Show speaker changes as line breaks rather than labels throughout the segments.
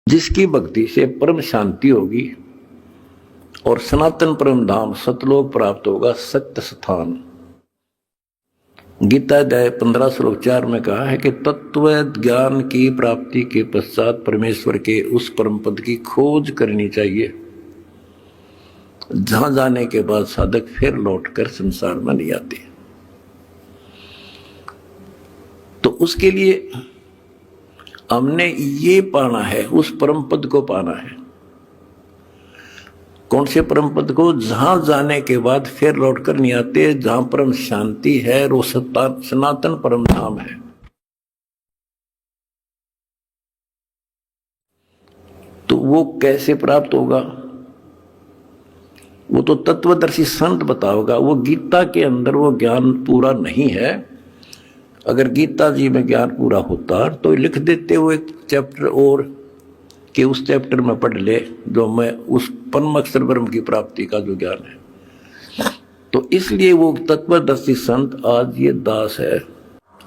जिसकी भक्ति से परम शांति होगी और सनातन परम धाम सतलोक प्राप्त होगा, सत्य स्थान। गीता अध्याय 15 श्लोक 4 में कहा है कि तत्व ज्ञान की प्राप्ति के पश्चात परमेश्वर के उस परम पद की खोज करनी चाहिए, जहां जाने के बाद साधक फिर लौटकर संसार में नहीं आते। तो उसके लिए हमने ये पाना है, उस परम पद को पाना है। कौन से परम पद को? जहां जाने के बाद फिर लौटकर नहीं आते, जहां परम शांति है, वो सनातन परम धाम है। तो वो कैसे प्राप्त होगा? वो तो तत्वदर्शी संत बताओगा। वो गीता के अंदर वो ज्ञान पूरा नहीं है। अगर गीता जी में ज्ञान पूरा होता तो लिख देते वो एक चैप्टर और, कि उस चैप्टर में पढ़ ले जो मैं उस परम अक्षर ब्रह्म की प्राप्ति का जो ज्ञान है। तो इसलिए वो तत्वदर्शी संत आज ये दास है।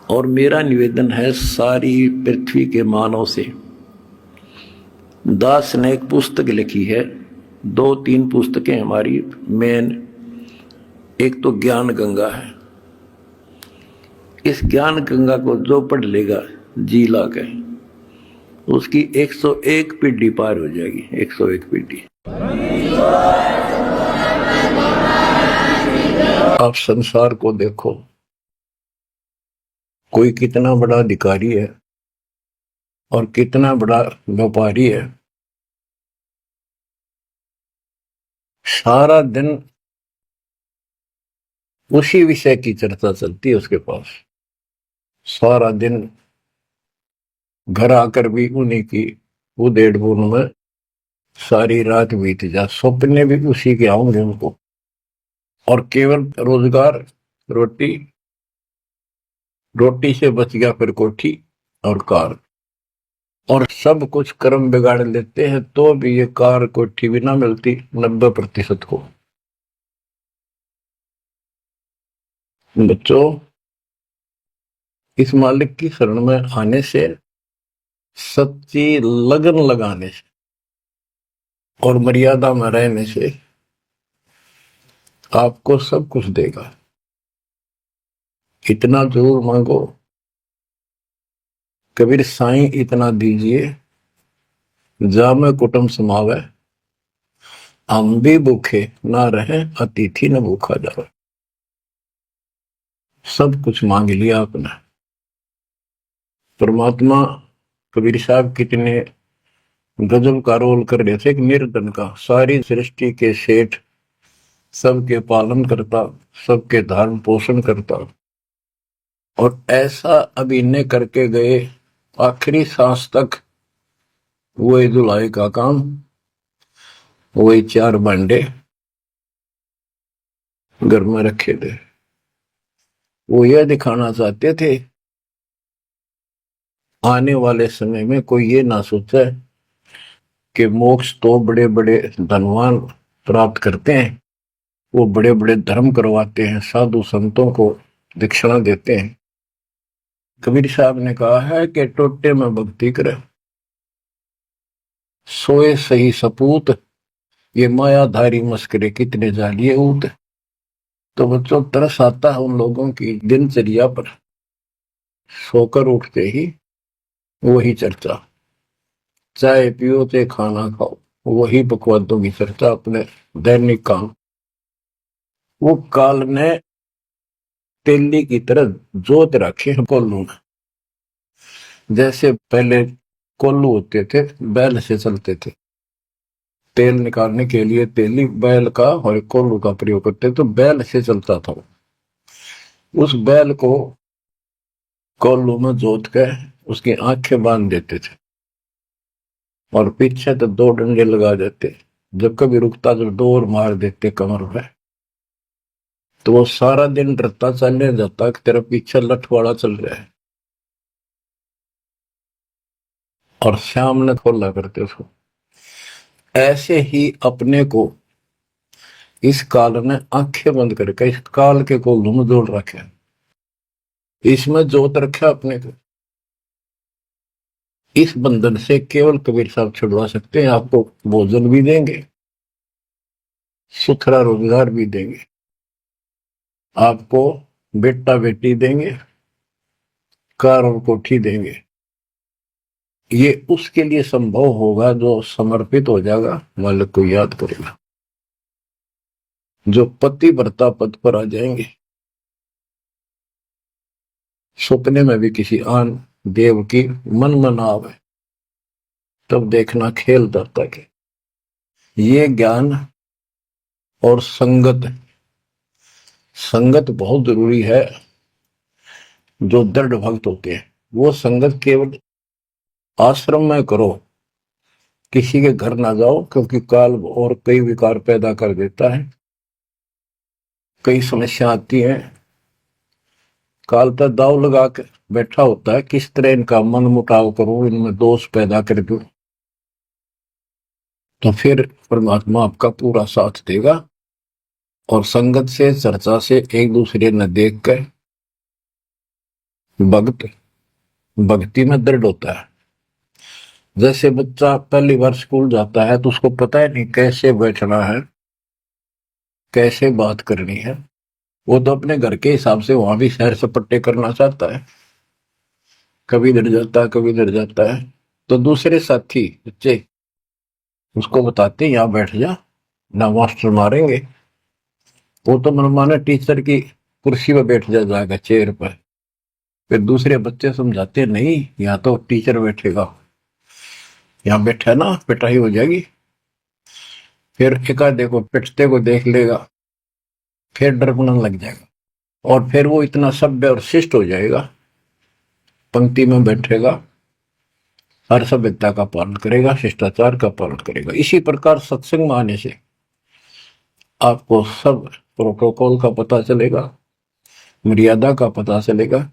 और मेरा निवेदन है सारी पृथ्वी के मानव से, दास ने एक पुस्तक लिखी है, 2-3 पुस्तकें हमारी मेन। एक तो ज्ञान गंगा है। इस ज्ञान गंगा को जो पढ़ लेगा जी ला के, उसकी 101 पीढ़ी पार हो जाएगी। 101 पीढ़ी। आप संसार को देखो, कोई कितना बड़ा अधिकारी है और कितना बड़ा व्यापारी है। सारा दिन उसी विषय की चर्चा चलती है उसके पास। सारा दिन घर आकर भी उन्हीं की उधेड़ बुन में सारी रात बीत जा, सपने भी उसी के आऊंगे उनको। और केवल रोजगार, रोटी, रोटी से बच गया फिर कोठी और कार, और सब कुछ कर्म बिगाड़ लेते हैं तो भी ये कार कोठी भी ना मिलती 90% को। बच्चों, इस मालिक की शरण में आने से, सच्ची लगन लगाने से और मर्यादा में रहने से आपको सब कुछ देगा। इतना जरूर मांगो, कबीर साईं इतना दीजिए जामे कुटुंब समावे, हम भी भूखे ना रहे अतिथि न भूखा जावे। सब कुछ मांग लिया आपने। परमात्मा कबीर साहब कितने गजब का रोल कर रहे थे, एक निर्धन का, सारी सृष्टि के सेठ, सबके पालन करता, सबके धारण पोषण करता, और ऐसा अभिनय करके गए आखिरी सांस तक वही धुलाई का काम, वही 4 भांडे घर में रखे थे। वो यह दिखाना चाहते थे आने वाले समय में कोई ये ना सोचे कि मोक्ष तो बड़े बड़े धनवान प्राप्त करते हैं, वो बड़े बड़े धर्म करवाते हैं, साधु संतों को दक्षिणा देते हैं। कबीर साहब ने कहा है कि टोटे में भक्ति करे, सोए सही सपूत, ये मायाधारी मस्करे कितने जालिए ऊत। तो बच्चों, तरस आता है उन लोगों की दिनचर्या पर। सोकर उठते ही वही चर्चा, चाय पियो ते खाना खाओ, वही बकवादों की चर्चा, अपने दैनिक काम। वो काल ने तेली की तरह जोत रखे हैं कोल्लू में। जैसे पहले कोल्लू होते थे, बैल से चलते थे, तेल निकालने के लिए तेली बैल का और कोल्लू का प्रयोग करते, तो बैल से चलता था। उस बैल को कोल्लू में जोत कर उसकी आंखें बांध देते थे और पीछे तो 2 डंडे लगा देते। जब कभी रुकता तो डोर मार देते कमर पे। तो वो सारा दिन डरता चलने जाता कि तेरा पीछे लठवाड़ा चल रहा है, और शाम ने खोला करते उसको। ऐसे ही अपने को इस काल ने आंखें बंद करके इस काल के कोल्लू में जोड़ रखे, इसमें जोत रखा अपने को। इस बंधन से केवल कबीर साहब छुड़वा सकते हैं। आपको भोजन भी देंगे, सुथरा रोजगार भी देंगे, आपको बेटा बेटी देंगे, कार और कोठी देंगे। ये उसके लिए संभव होगा जो समर्पित हो जाएगा, मालिक को याद करेगा, जो पति व्रता पद पर आ जाएंगे। सपने में भी किसी आन देव की मन मना आवे, तब देखना खेल दत्ता के। ये ज्ञान और संगत, संगत बहुत जरूरी है। जो दृढ़ भक्त होते हैं वो संगत केवल आश्रम में करो, किसी के घर ना जाओ, क्योंकि काल और कई विकार पैदा कर देता है, कई समस्या आती हैं। काल तक दाव लगा के बैठा होता है, किस तरह इनका मन मुटाव करूं, इनमें दोष पैदा कर दूं, तो फिर परमात्मा आपका पूरा साथ देगा। और संगत से, चर्चा से, एक दूसरे न देख कर भक्त भक्ति में दृढ़ होता है। जैसे बच्चा पहली बार स्कूल जाता है तो उसको पता है नहीं कैसे बैठना है, कैसे बात करनी है। वो तो अपने घर के हिसाब से वहां भी सैर सपट्टे करना चाहता है, कभी डर जाता है, कभी डर जाता है। तो दूसरे साथी बच्चे उसको बताते हैं यहाँ बैठ जा, ना मास्टर मारेंगे। वो तो मनमाना टीचर की कुर्सी पर बैठ जाएगा, चेयर पर। फिर दूसरे बच्चे समझाते नहीं, यहाँ तो टीचर बैठेगा, यहाँ बैठा ना पिटाई हो जाएगी। फिर एकाधे को पिटते को देख लेगा, फिर डरना लग जाएगा, और फिर वो इतना सभ्य और शिष्ट हो जाएगा, पंक्ति में बैठेगा, हर सभ्यता का पालन करेगा, शिष्टाचार का पालन करेगा। इसी प्रकार सत्संग में आने से आपको सब प्रोटोकॉल का पता चलेगा, मर्यादा का पता चलेगा।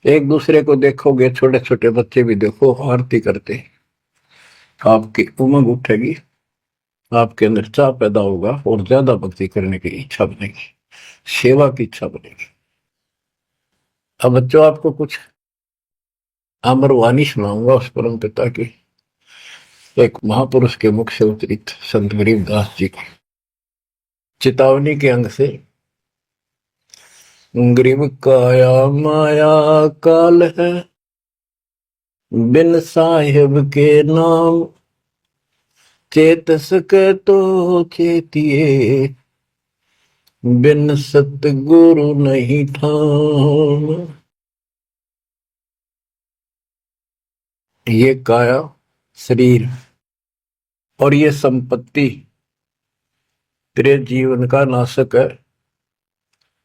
एक दूसरे को देखोगे, छोटे छोटे बच्चे भी देखो आरती करते, आपकी उमंग उठेगी, आपके अंदर चाह पैदा होगा और ज्यादा भक्ति करने की इच्छा बनेगी, सेवा की इच्छा बनेगी। अब बच्चों आपको कुछ अमरवाणी सुनाऊंगा उस परम पिता की, एक महापुरुष के मुख से उतरित संत गरीबदास जी की चेतावनी के अंग से। गरीब काया माया काल है, बिन साहिब के नाम चेत सके तो चेतिए, बिन सतगुरु नहीं ठाम। ये काया शरीर और ये संपत्ति तेरे जीवन का नाशक है,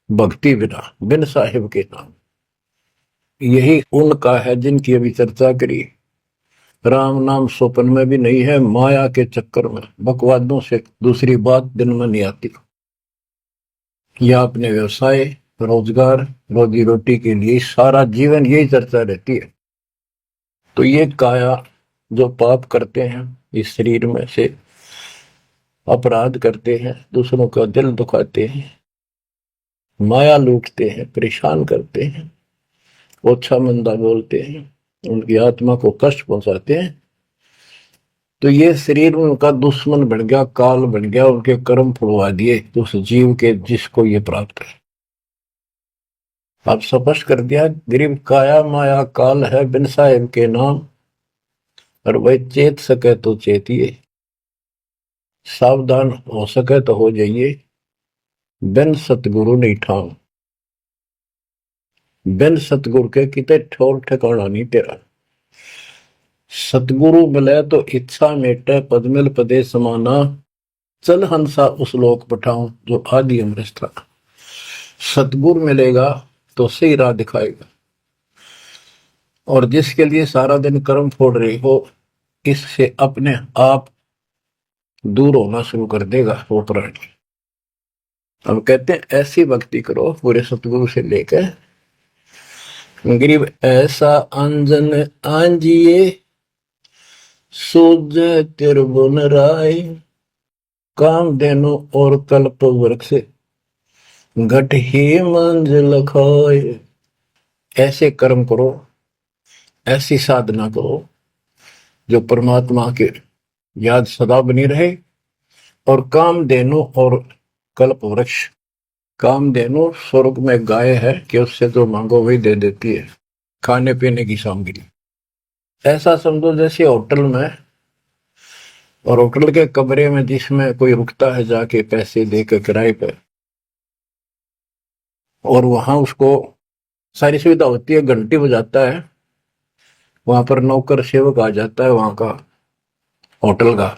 भक्ति बिना, बिन साहिब के नाम। यही उनका है जिनकी अभी चर्चा करी। राम नाम स्वप्न में भी नहीं है, माया के चक्कर में बकवादों से दूसरी बात दिन में नहीं आती। या अपने व्यवसाय, रोजगार, रोजी रोटी के लिए सारा जीवन यही चर्चा रहती है। तो ये काया जो पाप करते हैं, इस शरीर में से अपराध करते हैं, दूसरों का दिल दुखाते हैं, माया लूटते हैं, परेशान करते हैं, ओछा मंदा बोलते हैं, उनकी आत्मा को कष्ट पहुंचाते हैं, तो ये शरीर उनका दुश्मन बन गया, काल बन गया, उनके कर्म फुलवा दिए तो उस जीव के जिसको ये प्राप्त है। आप स्पष्ट कर दिया, गरीब काया माया काल है, बिन साहिब के नाम, और वह चेत सके तो चेतिए, सावधान हो सके तो हो जाइए, बिन सतगुरु नहीं ठाम। बिन सतगुरु के किते ठोर ठिकाना नहीं तेरा। सतगुरु मिले तो इच्छा मेटे, पद मिल पदे समाना, चल हंसा उस लोक पठाऊं जो आदि अमृत था। सतगुरु मिलेगा तो सही राह दिखाएगा, और जिसके लिए सारा दिन कर्म फोड़ रही हो, इससे अपने आप दूर होना शुरू कर देगा वो प्राणी। हम कहते हैं ऐसी भक्ति करो पूरे सतगुरु से लेकर गरीब ऐसा अंजन आंजिए, सूझ तिरबुन राय, काम देनो और कल्प वृक्ष, घट ही मंजिल खाए। ऐसे कर्म करो, ऐसी साधना करो जो परमात्मा के याद सदा बनी रहे। और कामधेनु और कल्प वृक्ष, कामधेनु स्वर्ग में गाय है कि उससे जो मांगो वही दे देती है, खाने पीने की सामग्री। ऐसा समझो जैसे होटल में, और होटल के कमरे में जिसमें कोई रुकता है जाके पैसे देकर किराए पे, और वहां उसको सारी सुविधा होती है, घंटी बजाता है, वहां पर नौकर सेवक आ जाता है वहां का होटल का,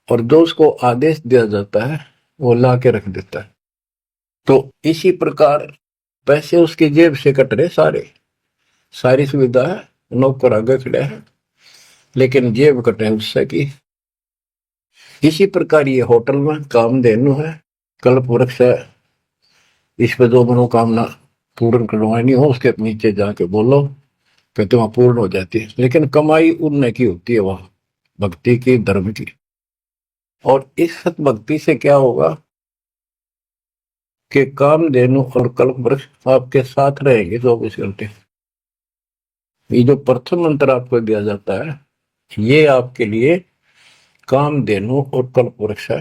और जो उसको आदेश दिया जाता है वो ला के रख देता है। तो इसी प्रकार पैसे उसकी जेब से कट रहे सारे, सारी सुविधा है, नौकर आगे खड़े हैं, लेकिन जेब कटे उससे की। इसी प्रकार ये होटल में कामधेनु है, कल्प वृक्ष है, इस पे जो मनोकामना पूर्ण करवानी हो उसके नीचे जाके बोलो कहते वहां पूर्ण हो जाती है। लेकिन कमाई उनने की होती है वहां, भक्ति की, धर्म की। और इस सत भक्ति से क्या होगा कि कामधेनु और कल्प वृक्ष आपके साथ रहेंगे 24 घंटे। ये जो प्रथम मंत्र आपको दिया जाता है ये आपके लिए कामधेनु और कल्प वृक्ष है।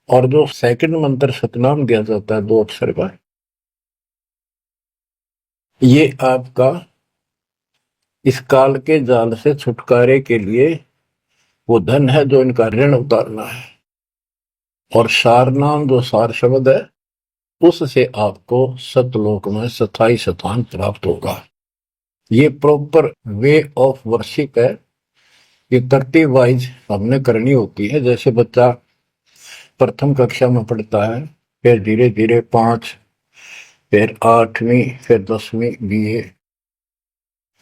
और जो सेकंड मंत्र सतनाम दिया जाता है 2 अक्षर का, ये आपका इस काल के जाल से छुटकारे के लिए वो धन है जो इनका ऋण उतारना है। और सार नाम जो सार शब्द है उससे आपको सतलोक में स्थायी स्थान प्राप्त होगा। ये प्रॉपर वे ऑफ वर्शिप है, ये तरतीब वाइज हमने करनी होती है। जैसे बच्चा प्रथम कक्षा में पढ़ता है, फिर धीरे धीरे 5, फिर 8वीं, फिर 10वीं BA,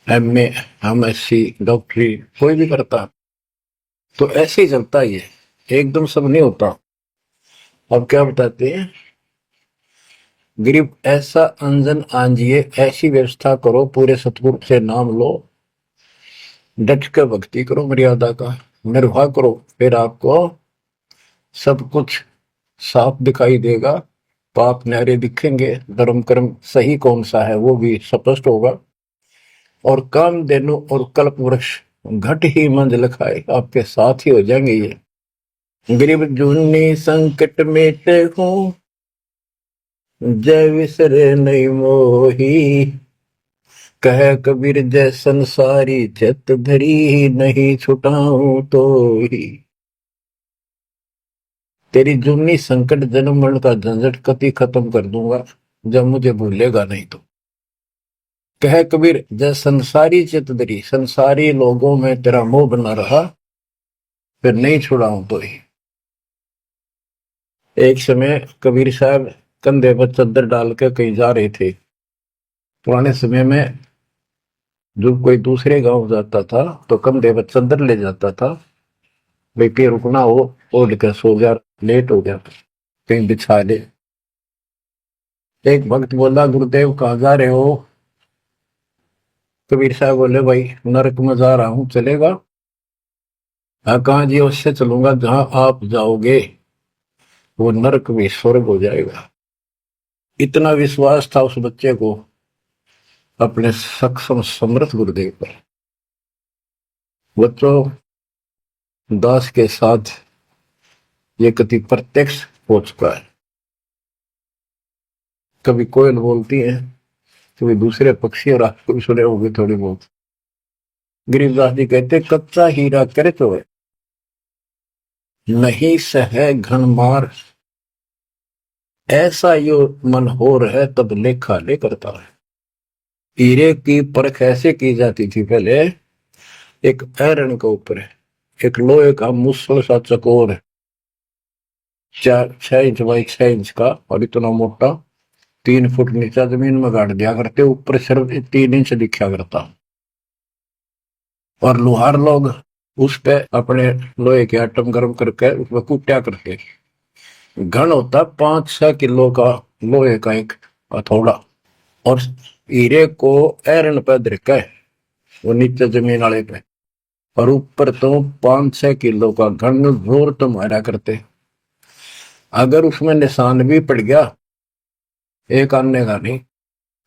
MA, MSc, डॉक्टरी कोई भी करता, तो ऐसे ही चलता ही है, एकदम सब नहीं होता। अब क्या बताते हैं, गरीब ऐसा अंजन आंजिए, ऐसी व्यवस्था करो, पूरे सतगुरु से नाम लो, डट के भक्ति करो, मर्यादा का निर्वाह करो, फिर आपको सब कुछ साफ दिखाई देगा, पाप न्यारे दिखेंगे, धर्म कर्म सही कौन सा है वो भी स्पष्ट होगा। और कामधेनु और कल्प वृक्ष घट ही मंजिल खाए आपके साथ ही हो जाएंगे। ये गरीब जूनी संकट मेटे हूं, जय विसरे नहीं मोही, कह कबीर जय संसारी, चित धरी नहीं छुटाऊं तो ही। तेरी जूनी संकट जन्म मरण का झंझट कति खत्म कर दूंगा जब मुझे भूलेगा नहीं तो। कह कबीर जय संसारी चित धरी, संसारी लोगों में तेरा मोह बना रहा, फिर नहीं छुड़ाऊं तो ही। एक समय कबीर साहब कंधे पर चद्दर डाल के कहीं जा रहे थे। पुराने समय में जब कोई दूसरे गांव जाता था तो कंधे पर चद्दर ले जाता था, भाई पे रुकना हो, ओढ़ कर सो गया, लेट हो गया कहीं बिछा ले। एक भक्त बोला गुरुदेव कहाँ जा रहे हो? कबीर साहब बोले भाई नरक में जा रहा हूं, चलेगा? हाँ कहाँ जी? उससे चलूंगा जहां आप जाओगे वो नरक भी स्वर्ग हो जाएगा। इतना विश्वास था उस बच्चे को अपने सक्षम समर्थ गुरुदेव पर। बच्चों दास के साथ ये कति प्रत्यक्ष हो चुका है। कभी कोयल बोलती है, कभी दूसरे पक्षी, और आपको भी सुने होंगे थोड़ी बहुत। गरीबदास जी कहते कच्चा हीरा करे तो है, नहीं सह घन मार, ऐसा यो मन हो रहा तब लेखा ले करता है। हीरे की परख ऐसे की जाती थी पहले, एक आयरन के ऊपर है, एक लोहे का मुसल सा चकोर है, 6 इंच बाई 6 इंच का, और इतना मोटा, 3 फुट नीचा जमीन में गाड़ दिया करते, ऊपर सिर्फ 3 इंच दिखा करता। और लोहार लोग उस पे अपने लोहे के आइटम गर्म करके उसमें कूटा करते। घन होता 5-6 किलो का लोहे का एक हथौड़ा, और हीरे को आयरन पे धरका है वो नीचे जमीन वाले पे, और ऊपर तो 5-6 किलो का घन जोर तो मारा करते। अगर उसमें निशान भी पड़ गया एक आने का नहीं,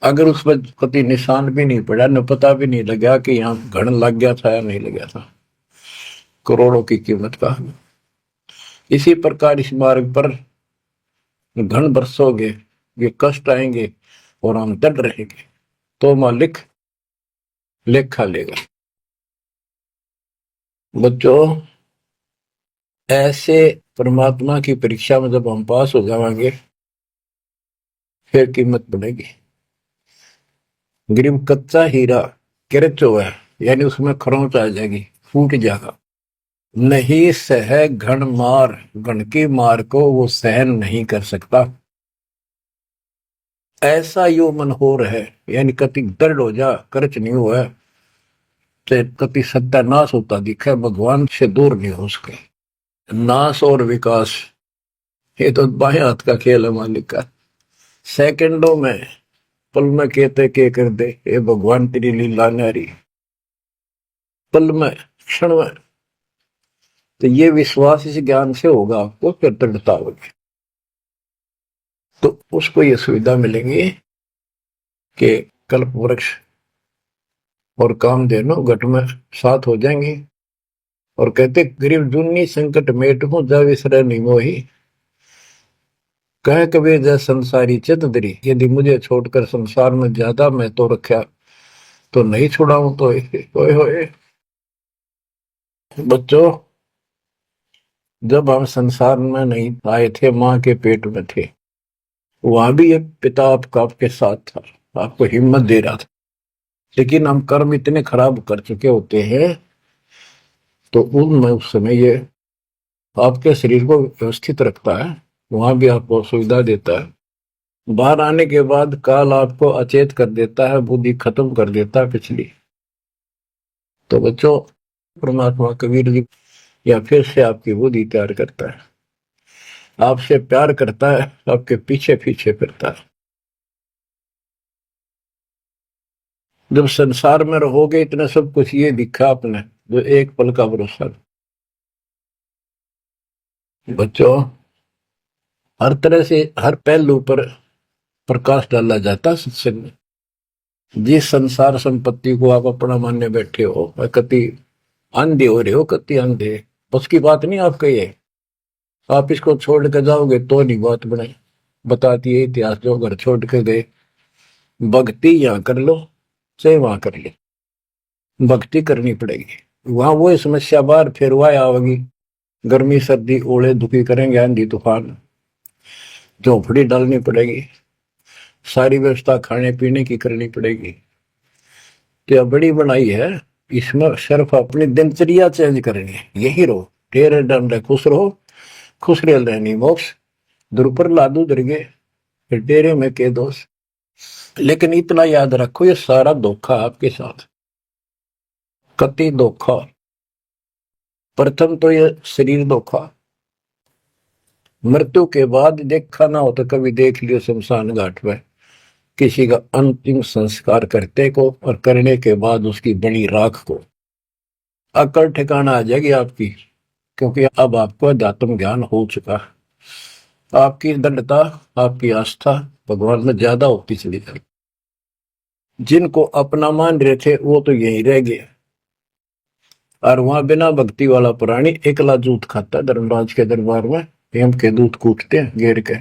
अगर उस पर कभी निशान भी नहीं पड़ा, न पता भी नहीं लगा कि यहाँ घण लग गया था या नहीं लगा था, करोड़ों की कीमत का। इसी प्रकार इस मार्ग पर घण बरसोगे, ये कष्ट आएंगे और हम डट रहेंगे, तो मालिक लेखा लेगा। बच्चों, ऐसे परमात्मा की परीक्षा में जब हम पास हो जाएंगे, फिर कीमत बढ़ेगी। गरीब कच्चा हीरा किरच हुआ है, यानी उसमें खरोंच आ जाएगी, फूट जाएगा। नहीं सह घण मार, घण की मार को वो सहन नहीं कर सकता। ऐसा यो मन हो रहा है, यानी कति दर्द हो जा, करच नहीं हुआ है, चाहे कति सत्यानाश होता दिखे, भगवान से दूर नहीं हो सके। नाश और विकास, ये तो बाएं हाथ का खेल है मालिक का। सेकंडों में, पल में कहते के कर दे, ये भगवान तेरी लीला न्यारी, पल में, क्षण में। तो ये विश्वास इस ज्ञान से होगा आपको, फिर दृढ़ता होगी, तो उसको ये सुविधा मिलेंगी कि कल्प वृक्ष और कामधेनु घट में साथ हो जाएंगे। और कहते गरीब जुन्नी संकट मेट हूं, जा विसर नहीं मोही, कह कबीर जय संसारी चित दरी, यदि मुझे छोड़कर संसार में ज्यादा मैं तो रखा, तो नहीं छुड़ाऊं तो होए होए। बच्चों, जब हम संसार में नहीं आए थे, माँ के पेट में थे, वहां भी एक पिता आपका आपके साथ था, आपको हिम्मत दे रहा था। लेकिन हम कर्म इतने खराब कर चुके होते हैं, तो उनमें उस समय ये आपके शरीर को व्यवस्थित रखता है, वहां भी आपको सुविधा देता है। बाहर आने के बाद काल आपको अचेत कर देता है, बुद्धि खत्म कर देता है पिछली। तो बच्चों, परमात्मा कबीर जी या फिर से आपकी बुद्धि तैयार करता है, आपसे प्यार करता है, आपके पीछे पीछे फिरता है। जब संसार में रहोगे, इतना सब कुछ ये दिखा आपने, जो एक पल का भरोसा। बच्चों, हर तरह से हर पहलू पर प्रकाश डाला जाता है सत्संग में। जिस संसार संपत्ति को आप अपना मानने बैठे हो, कति अंधे हो रहे हो, कति अंधे, उसकी बात नहीं आपका ये। आप इसको छोड़ के जाओगे तो नहीं बात बनाई, बताती है इतिहास, जो घर छोड़ के गए, भक्ति यहाँ कर लो चाहे वहां कर लो, भक्ति करनी पड़ेगी। वहां वो समस्या बार फिर वह आवेगी, गर्मी सर्दी ओले दुखी करेंगे, आंधी तूफान, झोंपड़ी डालनी पड़ेगी, सारी व्यवस्था खाने पीने की करनी पड़ेगी। तो बड़ी बनाई है, इसमें सिर्फ अपनी दिनचर्या चेंज करनी है, यही रहो, टेरे डंडे खुश रहो, खुश रह रहनी मोक्ष, दुरुपर लादू दरगे, फिर डेरे में के दोष। लेकिन इतना याद रखो, ये सारा धोखा आपके साथ, कति धोखा। प्रथम तो ये शरीर धोखा, मृत्यु के बाद देखा ना हो तो कभी देख लियो शमशान घाट में किसी का अंतिम संस्कार करते को, और करने के बाद उसकी बनी राख को अकड़ ठिकाना आ जाएगी आपकी, क्योंकि अब आपको अध्यात्म ज्ञान हो चुका, आपकी दृढ़ता, आपकी आस्था भगवान में ज्यादा होती चली जाएगी। जिनको अपना मान रहे थे वो तो यहीं रह गए, और वहां बिना भक्ति वाला प्राणी एकला जूत खाता है, धर्मराज के दरबार में हेम के दूध कूटते हैं घेर के।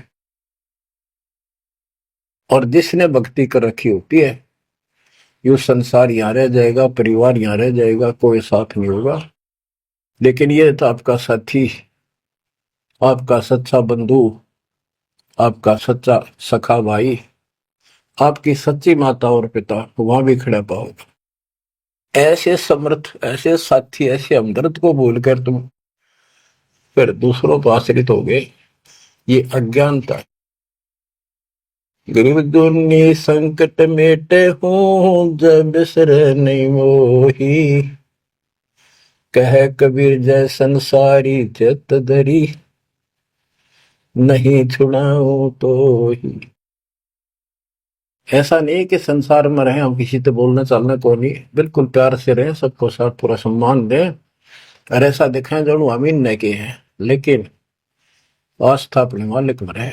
और जिसने भक्ति कर रखी होती है, यो संसार यहाँ रह जाएगा, परिवार यहाँ रह जाएगा, कोई साथ नहीं होगा। लेकिन ये तो आपका साथी, आपका सच्चा बंधु, आपका सच्चा सखा भाई, आपकी सच्ची माता और पिता वहां भी खड़ा पाओगे। ऐसे समर्थ, ऐसे साथी, ऐसे हमदर्द को भूलकर तुम फिर दूसरों पर आश्रित हो गए, ये अज्ञानता। गरीब दुनी संकट मेटे हूं, जब बिसर नहीं मोही, कह कबीर जय संसारी चित धरी, नहीं छुड़ाऊं तो ही। ऐसा नहीं कि संसार में रहे हम किसी से बोलने चालने को नहीं, बिल्कुल प्यार से रहे, सबको साथ पूरा सम्मान दें, और ऐसा दिखाएं जो हम इन नहीं के हैं, लेकिन आस्था अपने मालिक में रहे।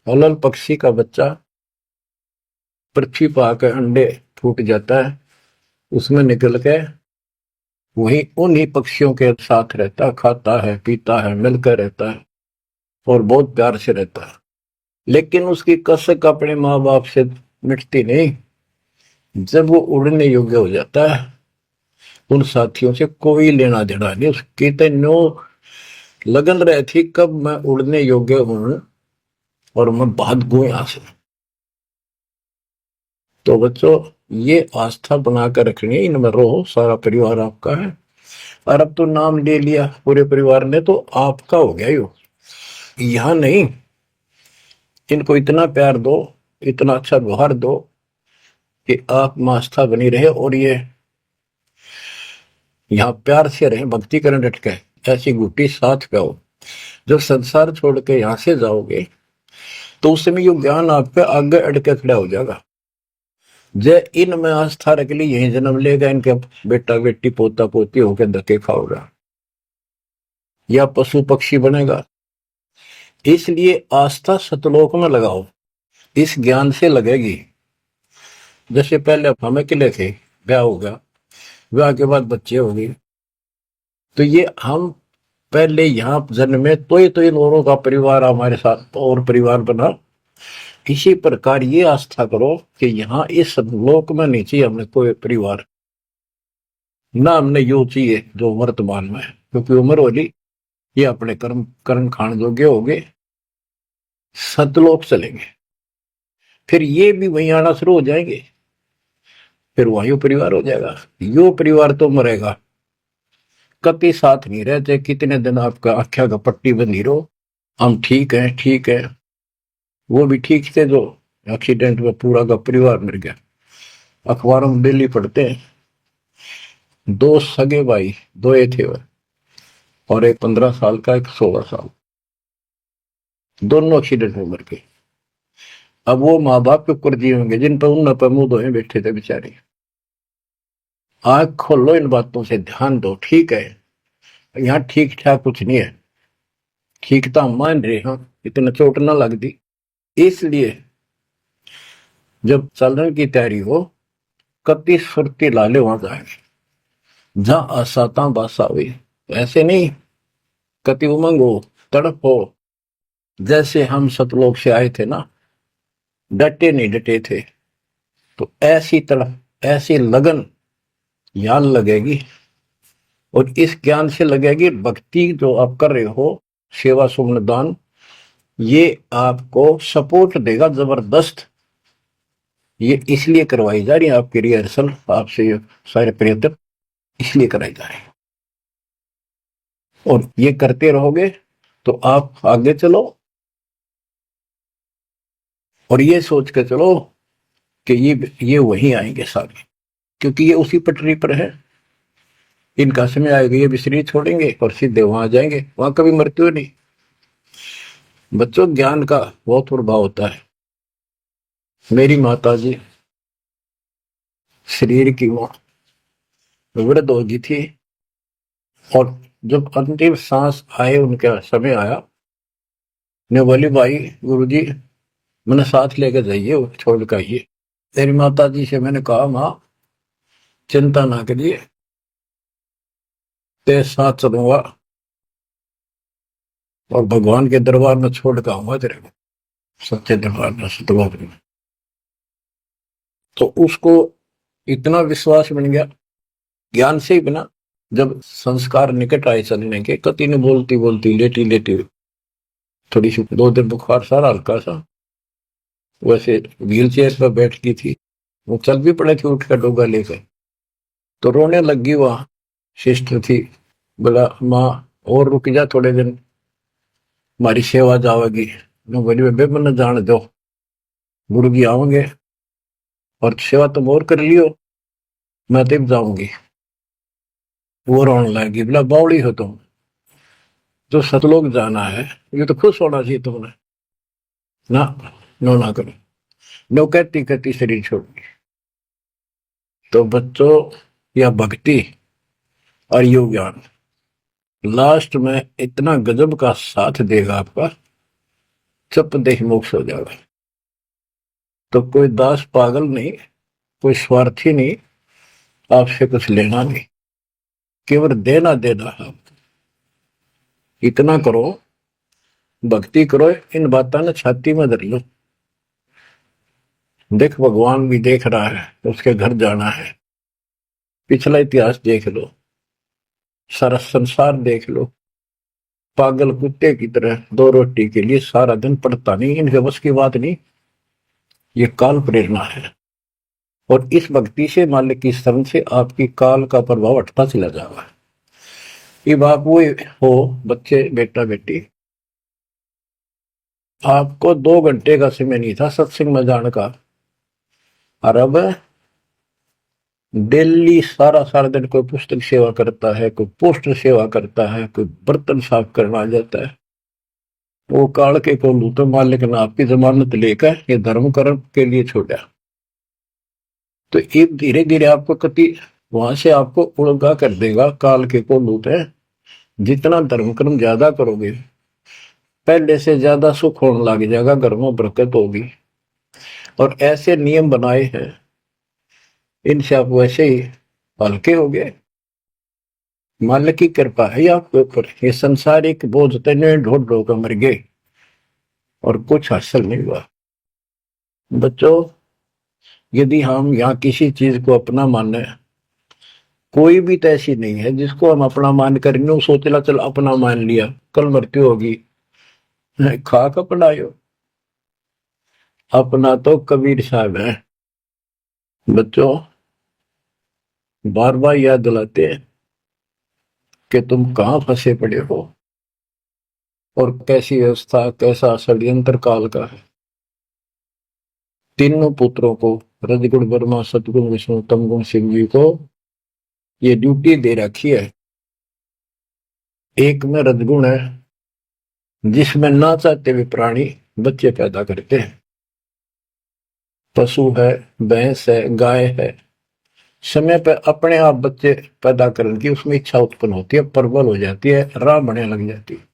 हलल पक्षी का बच्चा पृथ्वी पर आकर अंडे फूट जाता है, उसमें निकल के वही उन्हीं पक्षियों के साथ रहता, खाता है, पीता है, मिलकर रहता है और बहुत प्यार से रहता है। लेकिन उसकी कसक अपने माँ बाप से मिटती नहीं। जब वो उड़ने योग्य हो जाता है, उन साथियों से कोई लेना देना नहीं, उसकी तो लगन रही थी कब मैं उड़ने योग्य हूं और मैं भाग गू यहां से। तो बच्चों, ये आस्था बनाकर रखनी है, इनमें रहो, सारा परिवार आपका है। और अब तो नाम ले लिया पूरे परिवार ने तो आपका हो गया यो, यहां नहीं। इनको इतना प्यार दो, इतना अच्छा व्यवहार दो कि आप में आस्था बनी रहे और ये यहाँ प्यार से रहे, भक्ति करें डट के, ऐसी गुटी साथ पे हो। जब संसार छोड़ के यहां से जाओगे तो उस समय ये ज्ञान आप पे आगे अड़के खड़ा हो जाएगा। जय इन में आस्था रख ली, यही जन्म लेगा, इनके बेटा बेटी पोता पोती होकर धक्के खाओगा या पशु पक्षी बनेगा। इसलिए आस्था सतलोक में लगाओ, इस ज्ञान से लगेगी। जैसे पहले हम अकेले थे, ब्याह हो गया, ब्याह के बाद बच्चे हो गए, तो ये हम पहले यहाँ जन्म में तो इन औरों का परिवार हमारे साथ और परिवार बना। इसी प्रकार ये आस्था करो कि यहाँ इस लोक में नहीं चाहिए हमने कोई परिवार, ना हमने यो चाहिए जो वर्तमान में है, क्योंकि उम्र वाली ये अपने कर्म कर्म खान जोगे हो गए, सतलोक चलेंगे, फिर ये भी वहीं आना शुरू हो जाएंगे, फिर वहीं परिवार हो जाएगा। यो परिवार तो मरेगा, कभी साथ नहीं रहते, कितने दिन आपका आख्या का पट्टी बंधी रहो, हम ठीक है ठीक है। वो भी ठीक थे जो एक्सीडेंट में पूरा का परिवार मर गया। अखबारों में डेली पढ़ते हैं, दो सगे भाई, दो ये थे और एक 15 साल का, एक 16 साल, दोनों एक्सीडेंट में मर गए। अब वो माँ बाप के ऊपर जी होंगे जिन पर उन पर मुंह धोए बैठे थे बेचारे। आंख खोलो, इन बातों से ध्यान दो। ठीक है, यहाँ ठीक ठाक कुछ नहीं है, ठीक तो हम मान रहे हैं, इतना चोट ना लग दी। इसलिए जब चलने की तैयारी हो, कति सुरती लाले वहां जाएंगे जहां आसाता बासा हुई। ऐसे नहीं, कति उमंग हो, तड़प हो, जैसे हम सतलोक से आए थे ना, डटे नहीं डटे थे, तो ऐसी तड़प, ऐसी लगन यान लगेगी। और इस ज्ञान से लगेगी भक्ति जो आप कर रहे हो, सेवा सुमन दान, ये आपको सपोर्ट देगा जबरदस्त। ये इसलिए करवाई जा रही है आपकी रिहर्सल, आपसे ये सारे प्रयत्न इसलिए कराई जा रहे हैं। और ये करते रहोगे तो आप आगे चलो और ये सोच के चलो कि ये वहीं आएंगे सारे, क्योंकि ये उसी पटरी पर है। इनका समय आएगा, ये भी शरीर छोड़ेंगे और सीधे वहां जाएंगे, वहां कभी मृत्यु नहीं। बच्चों, ज्ञान का बहुत प्रभाव होता है। मेरी माता जी शरीर की वो वृद्ध हो गई थी और जब अंतिम सांस आए, उनका समय आया, ने बोली भाई गुरु जी मैंने साथ लेकर जाइए, छोड़ कर आइए। तेरी माता जी से मैंने कहा माँ चिंता ना करिए, तेरे साथ चलूंगा और भगवान के दरबार में छोड़ कर आऊंगा तेरे को, सच्चे दरबार में, सतलोक में। तो उसको इतना विश्वास बन गया, ज्ञान से ही बना। जब संस्कार निकट आए चलने के, कति ने बोलती बोलती लेटी लेटी, थोड़ी सी 2 दिन बुखार सारा हल्का सा, वैसे व्हील चेयर पर बैठती थी, वो चल भी पड़े थे उठ कर डोगा लेकर, तो रोने लगी। वहां सिस्टर थी, बोला माँ और रुक जा थोड़े दिन, हमारी सेवा जावेगी। बोली बेबे मैंने जान दो, गुरु जी आओगे और सेवा तुम और कर लियो, मैं तब जाऊंगी। वो रोने लगी, बोला बावड़ी हो तुम, जो सतलोक जाना है ये तो खुश होना चाहिए तुमने, ना नो ना करो। नो कहती कहती शरीर छोड़ दी। तो बच्चों, या भक्ति और योग ज्ञान लास्ट में इतना गजब का साथ देगा आपका, चप देह मोक्ष हो जाएगा। तो कोई दास पागल नहीं, कोई स्वार्थी नहीं, आपसे कुछ लेना नहीं, केवल देना देना है। इतना करो, भक्ति करो, इन बातों ने छाती में धर लो। देख भगवान भी देख रहा है, उसके घर जाना है। पिछला इतिहास देख लो, सारा संसार देख लो। पागल कुत्ते की तरह दो रोटी के लिए सारा दिन पड़ता नहीं, इनके बस की बात नहीं। ये काल प्रेरणा है, और इस भक्ति से मालिक की शरण से आपकी काल का प्रभाव हटता चला जाएगा। अब आप वो हो बच्चे, बेटा बेटी, आपको 2 घंटे का समय नहीं था सत्संग में जाने का, और अब डेली सारा सारा दिन कोई पुस्तक सेवा करता है, कोई पोस्टर सेवा करता है, कोई बर्तन साफ करना जाता है। वो काल के को लू तो मालिक ने आपकी जमानत लेकर ये धर्म कर्म के लिए छोड़ा। तो ये धीरे धीरे आपको कति वहां से आपको उड़गा कर देगा काल के को लूट है। जितना धर्म कर्म ज्यादा करोगे, पहले से ज्यादा सुख होने लग जाएगा, घर में बरकत होगी। और ऐसे नियम बनाए हैं, इनसे आप वैसे ही हल्के हो गए। मालिक की कृपा है आपके ऊपर। ये संसारिक बोझ तने ढोल ढो कर मर गए और कुछ हासिल नहीं हुआ। बच्चों, यदि हम यहाँ किसी चीज को अपना माने, कोई भी तो ऐसी नहीं है जिसको हम अपना मान करेंगे, सोचला चल अपना मान लिया, कल मृत्यु होगी, खाक अपनायो। अपना तो कबीर साहब है। बच्चों, बार बार याद दिलाते हैं कि तुम कहां फंसे पड़े हो और कैसी व्यवस्था, कैसा षड्यंत्र काल का है। तीनों पुत्रों को, रजगुण ब्रह्मा, सतगुण विष्णु, तमगुण शिव जी को ये ड्यूटी दे रखी है। एक में रजगुण है, जिसमें ना चाहते हुए प्राणी बच्चे पैदा करते हैं। पशु है, भैंस है, गाय है, समय पर अपने आप बच्चे पैदा करने की उसमें इच्छा उत्पन्न होती है, प्रबल हो जाती है, राह बढ़ने लग जाती है।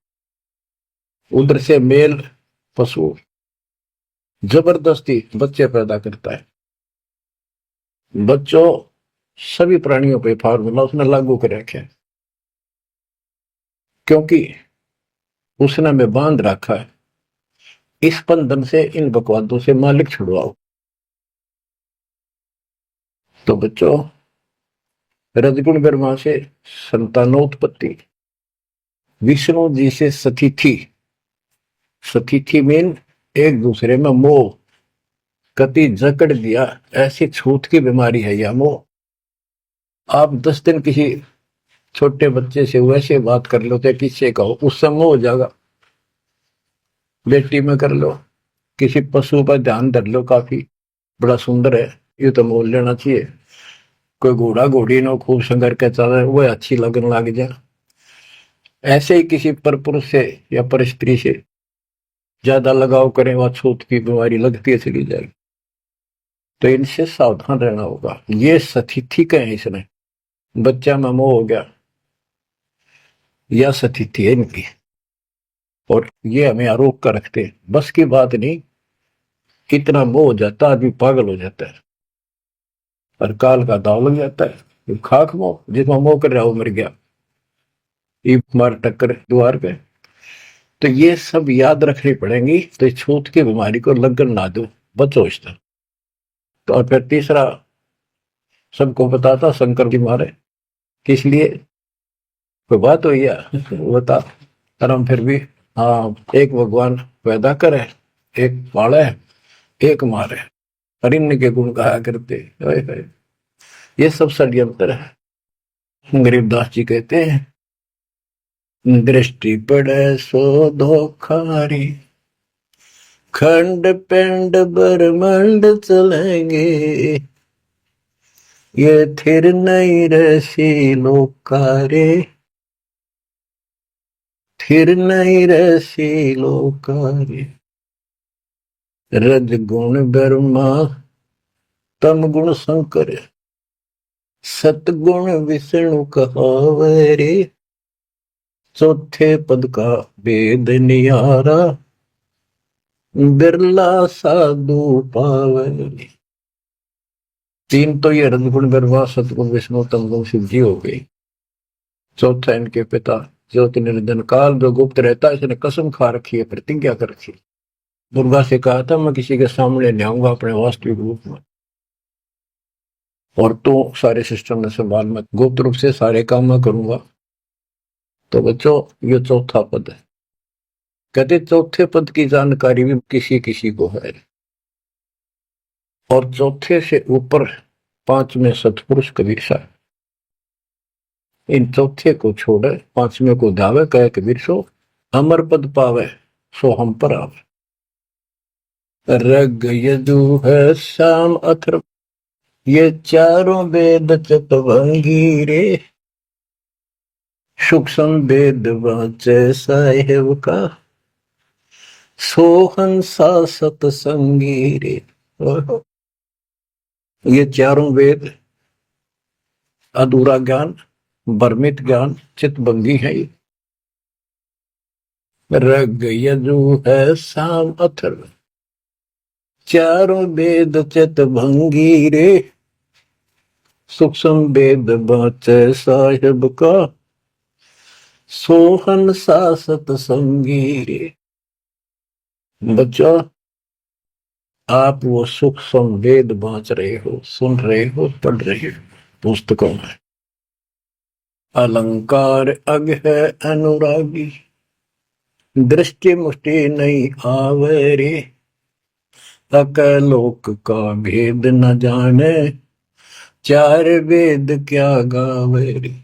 उधर से मेल पशु जबरदस्ती बच्चे पैदा करता है। बच्चों, सभी प्राणियों पे फार्मूला उसने लागू कर रखा है, क्योंकि उसने हमें बांध रखा है। इस बंधन से, इन बकवादों से मालिक छुड़वाओ। तो बच्चों, रजगुण ब्रह्मा से संतानोत्पत्ति, विष्णु जी से सतिथि। सतिथि मीन एक दूसरे में मोह, कति जकड़ दिया, ऐसी छूत की बीमारी है यह मोह। आप 10 दिन किसी छोटे बच्चे से वैसे बात कर लो तो किससे कहो, उससे मोह हो जाएगा। बेटी में कर लो, किसी पशु पर ध्यान धर लो, काफी बड़ा सुंदर है, ये तो मोल लेना चाहिए। कोई घोड़ा घोड़ी नो खूब संगर के चल रहा है, वो अच्छी लगने लग जाए। ऐसे ही किसी पर पुरुष से या पर स्त्री से ज्यादा लगाव करें, वह छूत की बीमारी लगती है चली जाएगी। तो इनसे सावधान रहना होगा। ये सतिथि का है, इसने बच्चा में मोह हो गया, यह सतिथि है इनकी, और ये हमें आरोप कर रखते हैं। बस की बात नहीं, इतना मोह हो जाता आदमी पागल हो जाता है और काल का दाव लग जाता है। खाक मोह, जिसमें मोह कर रहा हो मर गया, ये मार टक्कर द्वार पे। तो ये सब याद रखनी पड़ेंगी, तो इस छूत की बीमारी को लगन ना दो, बचो इससे। तो और फिर तीसरा सबको बताता शंकर जी मारे किस लिए, कोई बात हुई है बता। और हम फिर भी, हाँ, एक भगवान पैदा करे, एक पाले, एक मारे, अरिन्य के गुण गाया करते। ये सब षड्यंत्र है। गरीबदास जी कहते हैं, दृष्टि पड़े सो धोखारी, खंड पिंड ब्रह्मांड चलेंगे, ये थिर नहीं रसी लोकारे, थिर नहीं रसी लोकारे। रज गुण ब्रह्मा, तम गुण शंकर, सतगुण विष्णु कहावरे, चौथे पद का वेद नियारा, बिरला साधु पावे। तीन तो ये रजगुण बिरवा सतगुण विष्णु तमगुण शिव जी हो गई। चौथा इनके पिता ज्योति निरंजन काल जो गुप्त रहता है, इसने कसम खा रखी है, प्रतिज्ञा कर रखी। दुर्गा से कहा था मैं किसी के सामने नहीं आऊंगा अपने वास्तविक रूप में, और तो सारे सिस्टम में संभाल, मैं गुप्त रूप से सारे काम मैं करूंगा। तो बच्चों ये चौथा पद है। कहते चौथे पद की जानकारी भी किसी किसी को है, और चौथे से ऊपर पांचवें सतपुरुष कबीर साहब। इन चौथे को छोड़े पांचवें को धावे, कहे कबीर सो अमर पद पावे सो हम पर आवे। रग यजु है शाम अथर्व ये चारों वेद चतुर्भंगी रे, सूक्ष्म वेद वाचे साहेब का सोहन सा सतसंगी रे। ये चारों वेद अधूरा ज्ञान, भ्रमित ज्ञान, चितभंगी है। रग यजु है साम अथर्व चारों वेद चितभंगी रे, सूक्ष्म वेद बाचे साहिब का सोहन सा सतसंगी रे। बच्चा आप वो सूक्ष्म वेद बांच रहे हो, सुन रहे हो, पढ़ रहे हो पुस्तकों में। अलंकार अग है अनुरागी दृष्टि मुष्टि नहीं आवे रे, अकलोक का भेद न जाने चार वेद क्या गावे रे।